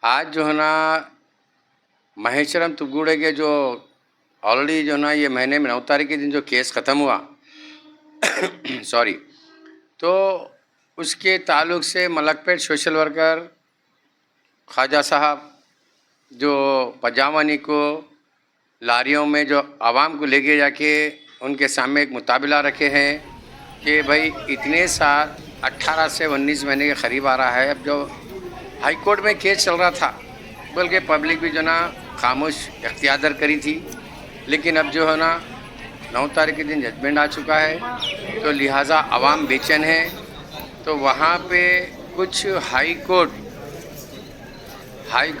आज जो है ना महेश्वरम तुगुड़े के जो ऑलरेडी जो ना ये महीने में 9 तारीख के दिन जो केस ख़त्म हुआ सॉरी, तो उसके ताल्लुक से मलकपेट सोशल वर्कर ख्वाजा साहब जो पजामानी को लारियों में जो आवाम को लेके जाके उनके सामने एक मुताबिला रखे हैं कि भाई इतने साल 18 से 19 महीने के करीब आ रहा है। अब जो हाई कोर्ट में केस चल रहा था, बल्कि पब्लिक भी जो ना खामोश इख्तियार करी थी, लेकिन अब जो है ना 9 तारीख के दिन जजमेंट आ चुका है, तो लिहाजा आवाम बेचैन है। तो वहाँ पे कुछ हाई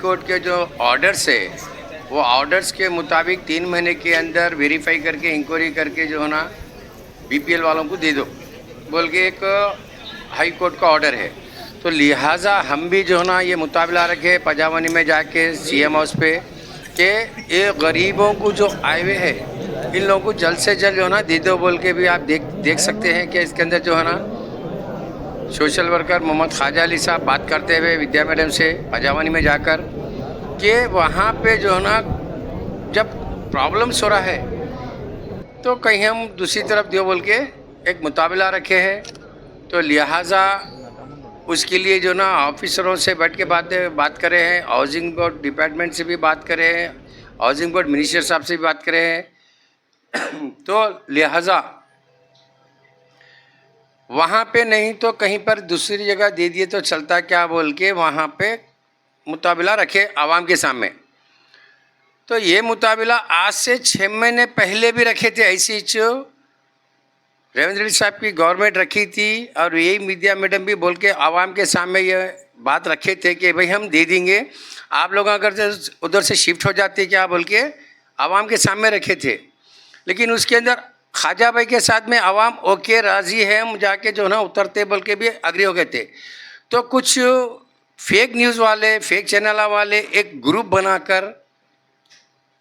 कोर्ट के जो ऑर्डर्स है, वो ऑर्डर्स के मुताबिक 3 महीने के अंदर वेरीफाई करके इंक्वायरी करके जो है ना बीपीएल वालों को दे दो बोल के एक हाई कोर्ट का ऑर्डर है। तो लिहाजा हम भी जो है ना ये मुताबिला रखे पजामानी में जाके सीएम हाउस पे कि ये गरीबों को जो आए हुए है इन लोगों को जल्द से जल्द जो है ना दे दो बोल के भी आप देख सकते हैं कि इसके अंदर जो है ना सोशल वर्कर मोहम्मद ख्वाजा अली साहब बात करते हुए विद्या मैडम से पजामानी में जाकर कि वहाँ पे जो है ना जब प्रॉब्लम्स हो रहा है तो कहीं हम दूसरी तरफ दो बोल के एक मुताबिला रखे हैं। तो लिहाजा उसके लिए जो ना ऑफिसरों से बैठ के बात करे हैं, हाउसिंग बोर्ड डिपार्टमेंट से भी बात करे हैं, हाउसिंग बोर्ड मिनिस्टर साहब से भी बात करे हैं। तो लिहाजा वहाँ पे नहीं तो कहीं पर दूसरी जगह दे दिए तो चलता क्या बोल के वहाँ पे मुताबिला रखे आवाम के सामने। तो ये मुताबिला आज से 6 महीने पहले भी रखे थे, ऐसी जो रेवंत रेड्डी साहब की गवर्नमेंट रखी थी, और यही मीडिया मैडम भी बोल के आवाम के सामने ये बात रखे थे कि भाई हम दे देंगे, आप लोग अगर उधर से शिफ्ट हो जाते क्या बोल के आवाम के सामने रखे थे। लेकिन उसके अंदर ख्वाजा भाई के साथ में आवाम ओके राज़ी है, हम जाके जो ना उतरते बोल के भी अग्री हो गए थे। तो कुछ फेक न्यूज़ वाले, फेक चैनल वाले एक ग्रुप बनाकर,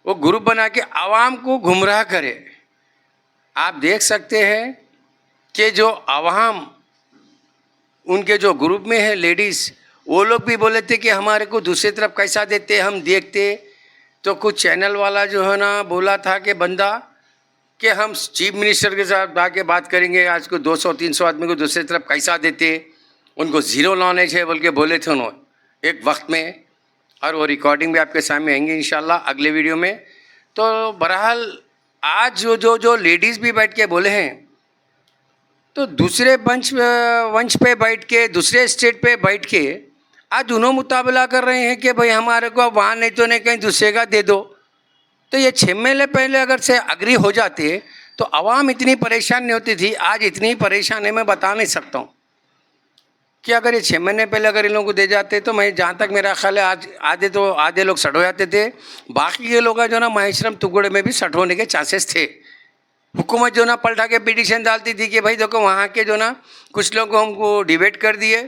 वो ग्रुप बना के आवाम को गुमराह करे। आप देख सकते हैं कि जो आवाम उनके जो ग्रुप में है लेडीज़, वो लोग भी बोले थे कि हमारे को दूसरी तरफ कैसा देते हम देखते। तो कुछ चैनल वाला जो है ना बोला था कि बंदा कि हम चीफ मिनिस्टर के साथ आके बात करेंगे, आज को 200-300 आदमी को दूसरी तरफ कैसा देते, उनको ज़ीरो नॉलेज है बोल के बोले थे उन्होंने एक वक्त में। और वो रिकॉर्डिंग भी आपके सामने आएंगे इंशाल्लाह अगले वीडियो में। तो बहरहाल आज जो लेडीज़ भी बैठ के बोले हैं, तो दूसरे वंश पे बैठ के, दूसरे स्टेट पे बैठ के आज उन्होंने मुताबिला कर रहे हैं कि भाई हमारे को वहाँ नहीं तो नहीं कहीं दूसरे का दे दो। तो ये 6 महीने पहले अगर से अग्री हो जाते तो आवाम इतनी परेशान नहीं होती थी। आज इतनी परेशान है मैं बता नहीं सकता हूँ कि अगर ये 6 महीने पहले अगर इन लोगों को दे जाते तो मैं जहाँ तक मेरा ख्याल है आज आधे लोग सट हो जाते थे। बाकी के लोग जो ना महेश्वरम तुगुड़े में भी सट होने के चांसेस थे। हुकूमत जो ना पलटा के पिटीशन डालती थी कि भाई देखो वहाँ के जो ना कुछ लोग को हमको डिबेट कर दिए,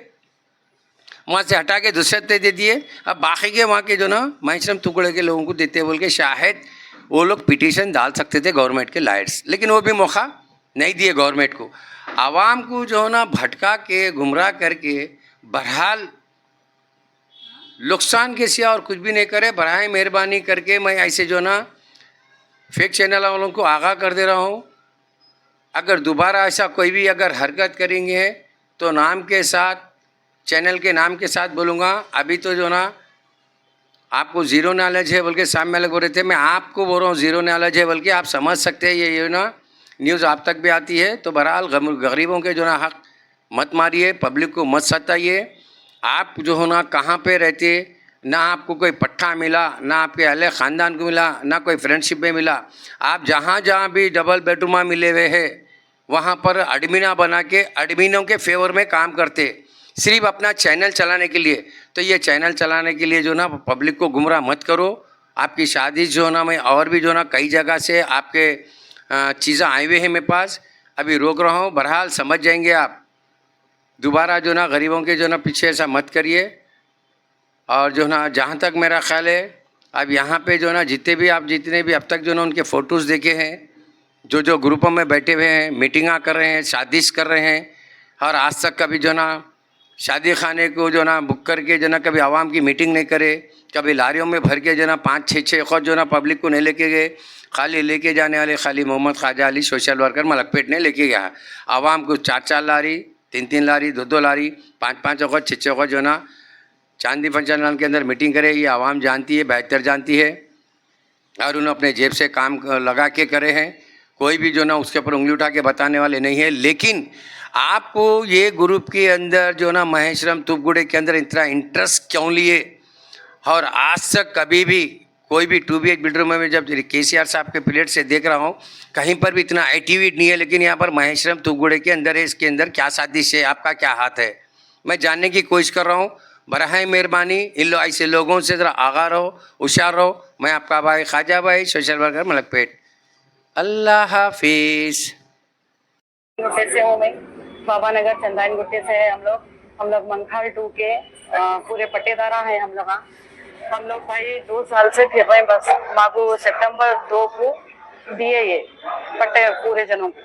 वहाँ से हटा के दूसरे दे दिए, अब बाकी के वहाँ के जो ना महेश्वरम तुगुड़े के लोगों को देते बोल के शायद वो लोग पिटीशन डाल सकते थे गवर्नमेंट के लाइट्स, लेकिन वो भी मौका नहीं दिए गवर्नमेंट को। आवाम को जो है ना भटका के गुमराह करके बहरहाल नुकसान के सिवा और कुछ भी नहीं करे। बराए मेहरबानी करके मैं ऐसे जो ना फेक चैनल वालों को आगाह कर दे रहा हूँ, अगर दोबारा ऐसा कोई भी अगर हरकत करेंगे तो नाम के साथ, चैनल के नाम के साथ बोलूँगा। अभी तो जो ना आपको ज़ीरो नॉलेज है बोल के सामने वाले बोल रहे थे, मैं आपको बोल रहा हूँ ज़ीरो नॉलेज है बोल के आप समझ सकते हैं। ये ना न्यूज़ आप तक भी आती है। तो बहरहाल गरीबों के जो ना हक मत मारिए, पब्लिक को मत सताइए। आप जो हो ना कहाँ पे रहते, ना आपको कोई पट्टा मिला, ना आपके अहले ख़ानदान को मिला, ना कोई फ्रेंडशिप में मिला, आप जहाँ भी डबल बेडरूमा मिले हुए हैं वहाँ पर एडमिना बना के एडमिनों के फेवर में काम करते, सिर्फ अपना चैनल चलाने के लिए। तो ये चैनल चलाने के लिए जो ना पब्लिक को गुमराह मत करो। आपकी शादी जो ना मैं और भी जो ना कई जगह से आपके चीज़ें आए हुए हैं मेरे पास, अभी रोक रहा हूँ। बहरहाल समझ जाएंगे आप। दोबारा जो ना गरीबों के जो ना पीछे ऐसा मत करिए। और जो ना जहाँ तक मेरा ख्याल है, अब यहाँ पे जो ना जितने भी अब तक जो ना उनके फ़ोटोज़ देखे हैं, जो ग्रुपों में बैठे हुए हैं, मीटिंगां कर रहे हैं, शादीश कर रहे हैं, और आज तक कभी जो ना शादी खाने को जो ना बुक करके जो ना कभी आवाम की मीटिंग नहीं करे, कभी लारियों में भर के जो ना 5-6 वक्त जो ना पब्लिक को नहीं लेके गए, खाली लेके जाने वाले खाली मोहम्मद ख्वाजा अली सोशल वर्कर मलकपेट ने लेके गया। आवाम को 4-4 लारी, 3-3 लारी, 2-2 लारी, 5-5 वक्त, 6-6 वक्त जो ना चांदी पंचायत के अंदर मीटिंग करे। ये आवाम जानती है, बेहतर जानती है, और उन्होंने अपने जेब से काम लगा के करे हैं। कोई भी जो ना उसके ऊपर उंगली उठा के बताने वाले नहीं है। लेकिन आपको ये ग्रुप के अंदर जो ना महेश्वरम तुपगुड़े के अंदर इतना इंटरेस्ट क्यों लिए? और आज तक कभी भी कोई भी 2BH बेडरूम में जब KCR साहब के पीरियड से देख रहा हूँ, कहीं पर भी इतना एक्टिविटी नहीं है। लेकिन यहाँ पर महेश्वरम तुपगुड़े के अंदर है, इसके अंदर क्या साजिश है, आपका क्या हाथ है, मैं जानने की कोशिश कर रहा हूँ। बराए मेहरबानी इन ऐसे लोगों से ज़रा आगा रहो, होशियार रहो। मैं आपका भाई ख्वाजा भाई सोशल वर्कर मलकपेट। अल्लाह हाफिज़। गुट्टे से हूँ मैं, बाबा नगर चंदाइन गुट्टे से है हम लोग मंखाल 2 के पूरे पट्टेदारा हैं हम लोग भाई 2 साल से फिर रहे हैं। बस माको सितंबर 2 को दिए ये पट्टे पूरे जनों को,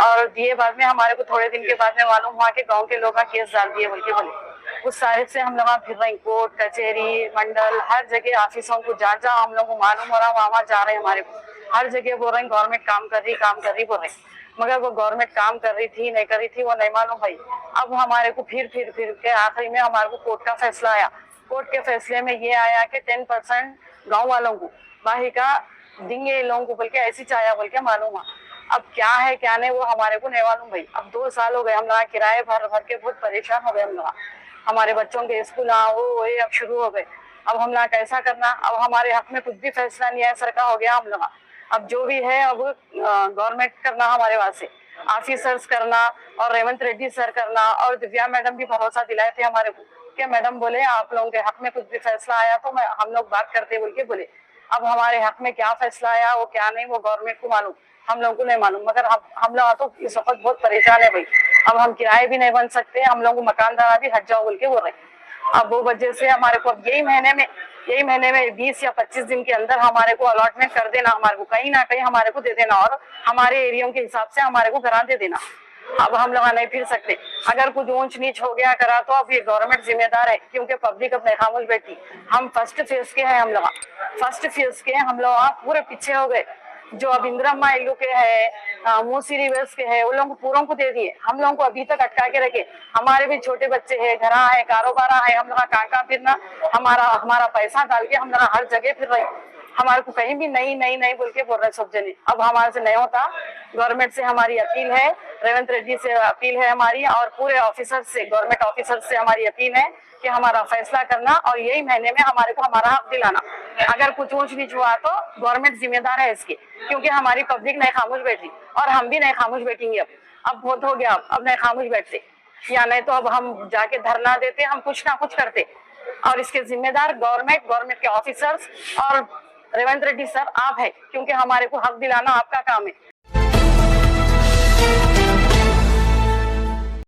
और दिए बाद में हमारे को थोड़े दिन के बाद में मालूम हुआ कि गांव के लोग केस डाल दिए बोले उस तारीख से हम लोग फिर रहे हैं। कोर्ट कचहरी मंडल हर जगह ऑफिसों को जहाँ हम लोग को मालूम हो रहा वहाँ जा रहे हैं। हमारे को हर जगह बोल रहे हैं गवर्नमेंट काम कर रही बोल रहे हैं, मगर वो गवर्नमेंट काम कर रही थी नहीं कर रही थी वो नहीं मालूम भाई। अब हमारे को फिर के आखिरी में हमारे को कोर्ट का फैसला आया। कोर्ट के फैसले में ये आया कि 10% गाँव वालों को बाहर का देंगे लोगों को बोल के ऐसी चाया बोल के मालूम हुआ। अब क्या है क्या नहीं वो हमारे को नहीं मालूम भाई। अब 2 साल हो गए हम लोग किराए भर के बहुत परेशान हो गए हम लोग। हमारे बच्चों के स्कूल वो अब शुरू हो गए। अब हम लोग कैसा करना? अब हमारे हक में कुछ भी फैसला नहीं है, सरकार हो गया हम लोग। अब जो भी है अब गवर्नमेंट करना हमारे वास्ते, ऑफिसर्स करना और रेवंत रेड्डी सर करना, और दिव्या मैडम भी भरोसा दिलाए थे हमारे को कि मैडम बोले आप लोगों के हक में कुछ भी फैसला आया तो हम लोग बात करते बोल के बोले। अब हमारे हक में क्या फैसला आया वो क्या नहीं वो गवर्नमेंट को मालूम, हम लोगों को नहीं मालूम। मगर हम लोग तो इस वक्त बहुत परेशान है भाई। अब हम किराए भी नहीं बन सकते, हम लोग को मकानदार भी हट जाओ बोल के बोल रहे। अब वो वजह से हमारे को यही महीने में 20 या 25 दिन के अंदर हमारे को अलॉटमेंट कर देना, हमारे को कहीं ना कहीं हमारे को दे देना, और हमारे एरिया के हिसाब से हमारे को घरा दे देना। अब हम लोग नहीं फिर सकते। अगर कुछ ऊंच नीच हो गया करा तो अब ये गवर्नमेंट जिम्मेदार है, क्योंकि पब्लिक अब नहीं खामोश बैठी। हम फर्स्ट फेज के हैं, हम लोग पूरे पीछे हो गए। जो अब इंदिरा इल्लू के है मोसी रिवर्स के है, उन लोगों को पूरों को दे दिए, हम लोगों को अभी तक अटका के रखे। हमारे भी छोटे बच्चे है, घरा है, कारोबार है, हम लोग कहाँ फिरना, हमारा पैसा डाल के हम लोग हर जगह फिर रहे। हमारे को कहीं भी नहीं बोल के बोल रहे सब जने। अब हमारे से नहीं होता। गवर्नमेंट से हमारी अपील है, रेवंत रेड्डी से अपील है हमारी, और पूरे ऑफिसर से, गवर्नमेंट ऑफिसर से हमारी अपील है कि हमारा फैसला करना और यही महीने में हमारे को हमारा हक दिलाना। अगर कुछ ऊंच नीच हुआ तो गवर्नमेंट जिम्मेदार है इसके, क्योंकि हमारी पब्लिक नहीं खामोश बैठी और हम भी नहीं खामोश बैठेंगे। अब बहुत हो गया, अब नहीं खामोश बैठते, या नहीं तो अब हम जाके धरना देते, हम कुछ ना कुछ करते। और इसके जिम्मेदार गवर्नमेंट के ऑफिसर्स और रेवंत रेड्डी सर आप है, क्योंकि हमारे को हक दिलाना आपका काम है।